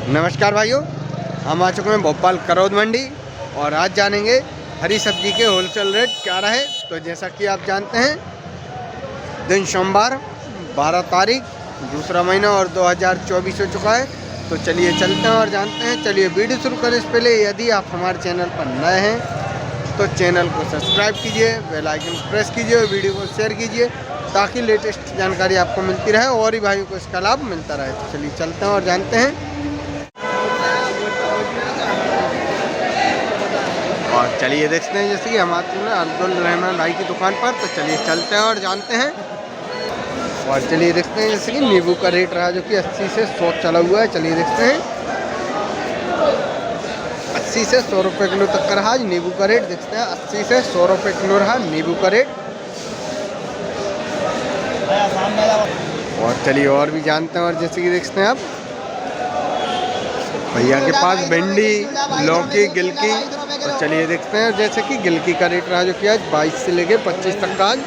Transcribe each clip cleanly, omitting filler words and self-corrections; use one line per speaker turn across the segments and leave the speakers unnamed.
नमस्कार भाइयों, हम आ चुके हैं भोपाल करौद मंडी और आज जानेंगे हरी सब्जी के होलसेल रेट क्या रहे। तो जैसा कि आप जानते हैं, दिन सोमवार 12 तारीख दूसरा महीना और 2024 हो चुका है। तो चलिए चलते हैं और जानते हैं। चलिए वीडियो शुरू करें इससे पहले यदि आप हमारे चैनल पर नए हैं तो चैनल को सब्सक्राइब कीजिए, बेल आइकन प्रेस कीजिए और वीडियो को शेयर कीजिए ताकि लेटेस्ट जानकारी आपको मिलती रहे और ही भाइयों को इसका लाभ मिलता रहे। तो चलिए चलते हैं और जानते हैं। और चलिए देखते हैं, जैसे कि हम आते हैं अब्दुल रहमान भाई की दुकान पर। तो चलिए चलते हैं और जानते हैं। और चलिए देखते हैं, जैसे कि नींबू का रेट रहा जो कि 80 से 100 चला हुआ है। चलिए देखते हैं, 80 से 100 रुपये किलो तक का रहा आज नींबू का रेट। देखते हैं 80 से 100 रुपये किलो रहा नींबू का रेट। और चलिए और भी जानते हैं। और जैसे कि देखते हैं आप भैया के पास भिंडी, लौकी, गिलकी। और चलिए देखते हैं, जैसे कि गिलकी का रेट रहा जो कि आज 22 से लेके 25 तक का आज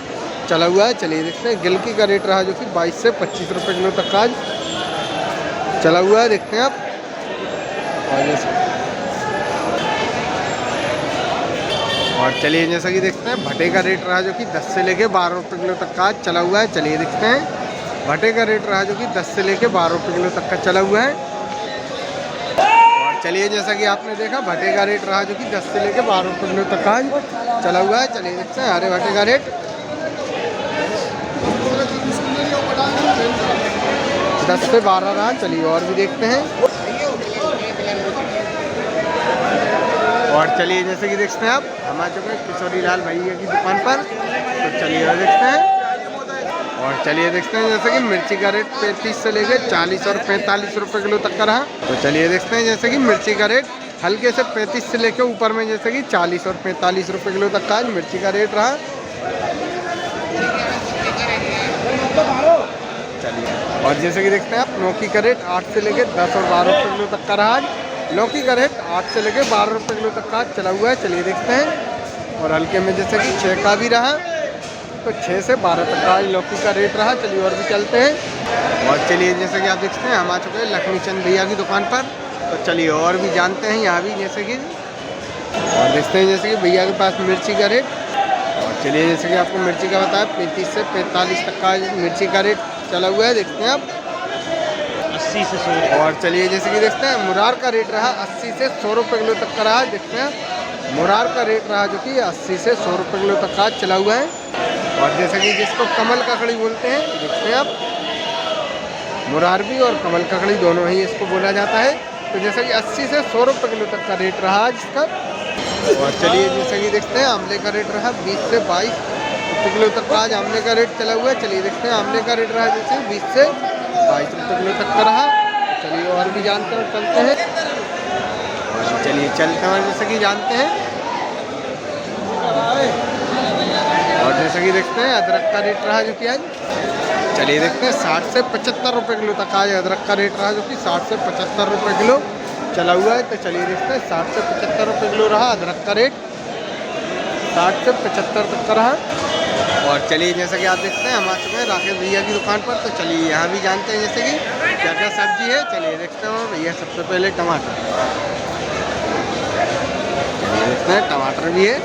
चला हुआ है। चलिए देखते हैं, गिलकी का रेट रहा जो कि 22 से 25 रुपये किलो तक का आज चला हुआ है। देखते हैं आप। और चलिए जैसा कि देखते हैं, भटे का रेट रहा जो कि 10 से लेके 12 रुपये किलो तक का आज चला हुआ है। चलिए देखते हैं, भटे का रेट रहा जो कि 10 से लेके 12 रुपये किलो तक का चला हुआ है। और चलिए जैसा कि आपने देखा, भटे का रेट रहा जो कि 10 से लेके 12 रुपये किलो तक का आज चला हुआ है। चलिए देखते हैं, हरे भटे का रेट 10 से 12 रहा। चलिए और भी देखते हैं। और चलिए जैसे कि देखते हैं आप, हम आ चुके हैं किशोरी लाल भैया की दुकान पर। तो चलिए और देखते हैं। और चलिए देखते हैं, जैसे कि मिर्ची का रेट 35 से लेके 40 और 45 रुपये किलो तक का रहा। तो चलिए देखते हैं, जैसे कि मिर्ची का रेट हल्के से 35 से लेके ऊपर में जैसे कि 40 और 45 रुपये किलो तक का आज मिर्ची का रेट रहा। चलिए और जैसे कि देखते हैं आप, लौकी का रेट 8 से लेके 10 और 12 रुपये किलो तक का रहा आज। लौकी का रेट 8 से लेके 12 रुपये किलो तक का चला हुआ है। चलिए देखते हैं। और हल्के में जैसे कि 6 का भी रहा, तो 6 से 12 तक का लौकी का रेट रहा। चलिए और भी चलते हैं। और चलिए जैसे कि आप देखते हैं, हम आ चुके हैं लक्ष्मी चंद भैया की दुकान पर। तो चलिए और भी जानते हैं यहाँ भी, जैसे कि और देखते हैं, जैसे कि भैया के पास मिर्ची का रेट। और चलिए जैसे कि आपको मिर्ची का बताया, 35 से 45 तक का मिर्ची का रेट चला हुआ है। देखते हैं आप
80 से 100।
और चलिए जैसे कि देखते हैं, मुरार का रेट रहा 80 से 100 रुपये किलो तक का रहा। देखते हैं, मुरार का रेट रहा जो कि 80 से 100 रुपये किलो तक का चला हुआ है। और जैसे कि जिसको कमल ककड़ी बोलते हैं, देखते हैं आप, मुरार भी और कमल ककड़ी दोनों ही इसको बोला जाता है। तो जैसे कि 80 से 100 रुपये किलो तक का रेट रहा आज इसका। और चलिए जैसे कि देखते हैं, आंवले का रेट रहा 20 से 22 रुपये किलो तक का आज आंवले का रेट चला हुआ है। चलिए देखते हैं, आंवले का रेट रहा जैसे 20 से 22 रुपये किलो तक का रहा। चलिए और भी जानते हैं, चलते हैं। और चलिए चलते हैं, जैसे कि जानते हैं। और जैसे कि देखते हैं, अदरक का रेट रहा जो कि आज, चलिए देखते हैं, 60 से 75 रुपये किलो तक आज अदरक का रेट रहा जो कि 60 से 75 रुपये किलो चला हुआ है। तो चलिए देखते हैं, 60 से 75 रुपये किलो रहा अदरक का रेट, 60 से 75 तक का रहा। और चलिए जैसा कि आप देखते हैं, हम आ चुके हैं राकेश भैया की दुकान पर। तो चलिए यहाँ भी जानते हैं, जैसे कि क्या क्या सब्जी है। चलिए देखते हैं भैया, सबसे पहले टमाटर। चलिए देखते हैं, टमाटर भी है।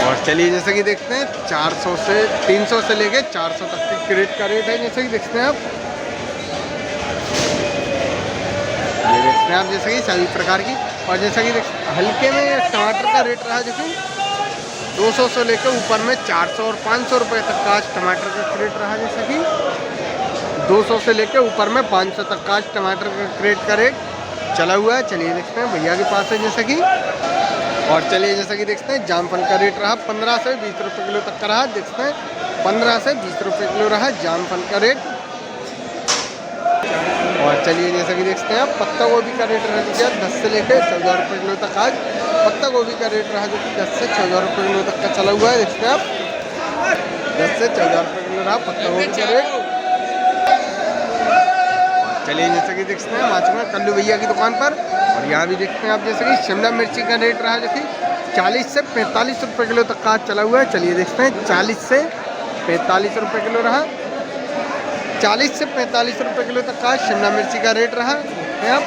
और चलिए जैसे कि देखते हैं, 400 से 300 से लेके 400 तक की क्रेट का रेट है। जैसे कि देखते हैं आप, ये देखते हैं आप, जैसे कि सभी प्रकार की। और जैसा कि हल्के में टमाटर का रेट रहा जैसे 200 से लेकर ऊपर में 400 और 500 रुपये तक का आज टमाटर का क्रेट रहा। जैसे कि 200 से लेकर ऊपर में 500 तक का आज टमाटर का क्रेट का रेट चला हुआ है। चलिए देखते हैं, भैया के पास है जैसे कि। और चलिए जैसे कि देखते हैं, जामफल का रेट रहा 15 से 20 रुपये किलो तक का रहा। देखते हैं, 15 से 20 रुपये किलो रहा जामफल का रेट। और चलिए जैसे कि देखते हैं, पत्ता गोभी का रेट रहा जो 10 से लेकर 14 रुपये किलो तक आज पत्ता गोभी का रेट रहा जो कि 10 से 14 रुपये किलो तक का चला हुआ है। देखते हैं आप, 10 से 14 रुपये किलो रहा पत्ता गोभी का रेट। चलिए जैसे कि देखते हैं, हम आ चुके हैं कल्लू भैया की दुकान पर। और यहाँ भी देखते हैं आप, जैसे कि शिमला मिर्ची का रेट रहा जो कि 40 से 45 रुपये किलो तक का चला हुआ है। चलिए देखते हैं, 40 से 45 रुपये किलो रहा। 40 से 45 रुपये किलो तक का शिमला मिर्ची का रेट रहा। देखते हैं आप।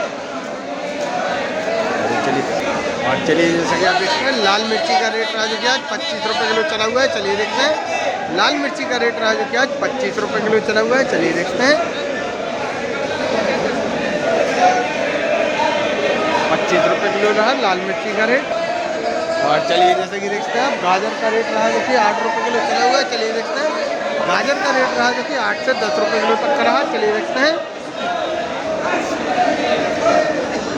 और चलिए जैसे कि आप देखते हैं लाल मिर्ची का रेट रहा जो कि आज 25 रुपये किलो चला हुआ है। चलिए देखते हैं लाल मिर्ची का रेट रहा जो कि आज 25 रुपये किलो चला हुआ है। चलिए देखते हैं 25 रुपये किलो रहा लाल मिर्ची का रेट। और चलिए जैसे कि देखते हैं आप गाजर का रेट रहा जो कि 8 रुपये किलो चला हुआ है। चलिए देखते हैं गाजर का रेट रहा जो कि 8 से 10 रुपये किलो तक का रहा। चलिए देखते हैं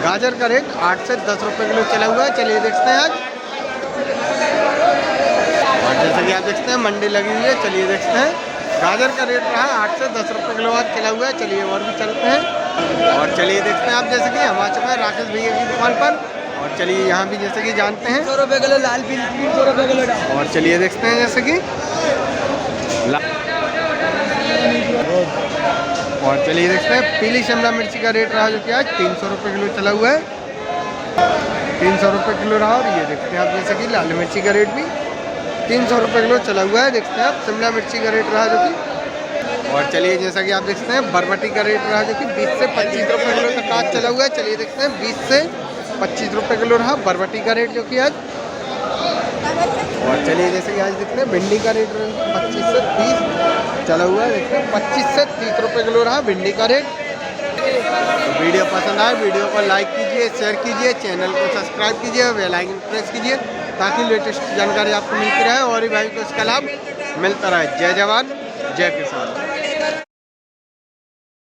गाजर का रेट 8 से 10 रुपये किलो चला हुआ है। चलिए देखते हैं आज। और जैसे कि आप देखते हैं मंडी लगी हुई है। चलिए देखते हैं गाजर का रेट रहा 8 से 10 रुपये किलो आज चला हुआ है। चलिए और भी चलते हैं और चलिए देखते हैं आप जैसे कि हम आ चुके हैं राकेश भैया की दुकान पर। और चलिए यहाँ भी जैसे कि जानते हैं
100 रुपये किलो लाल पीली 300 रुपये किलो डाल।
और चलिए देखते हैं जैसे कि और चलिए देखते हैं पीली शिमला मिर्ची का रेट रहा जो कि आज 300 रुपये किलो चला हुआ है। 300 रुपये किलो रहा। और ये देखते हैं आप जैसे कि लाल मिर्ची का रेट भी 300 रुपये किलो चला हुआ है। देखते हैं आप शिमला मिर्ची का रेट रहा जो कि। और चलिए जैसा कि आप देखते हैं बरबटी का रेट रहा जो कि 20 से 25 रुपये किलो तक आज चला हुआ है। चलिए देखते हैं 20 से 25 रुपये किलो रहा बरबटी का रेट जो कि आज। और चलिए जैसे कि आज देखते हैं भिंडी का रेट 25 से 30 चला हुआ है। देखते हैं 25 से 30 रुपये किलो रहा भिंडी का रेट। तो वीडियो पसंद आए वीडियो को लाइक कीजिए, शेयर कीजिए, चैनल को सब्सक्राइब कीजिए, बेल आइकन प्रेस कीजिए ताकि लेटेस्ट जानकारी आपको मिलती रहे और भी भाई को इसका लाभ मिलता रहे। जय जवान जय किसान।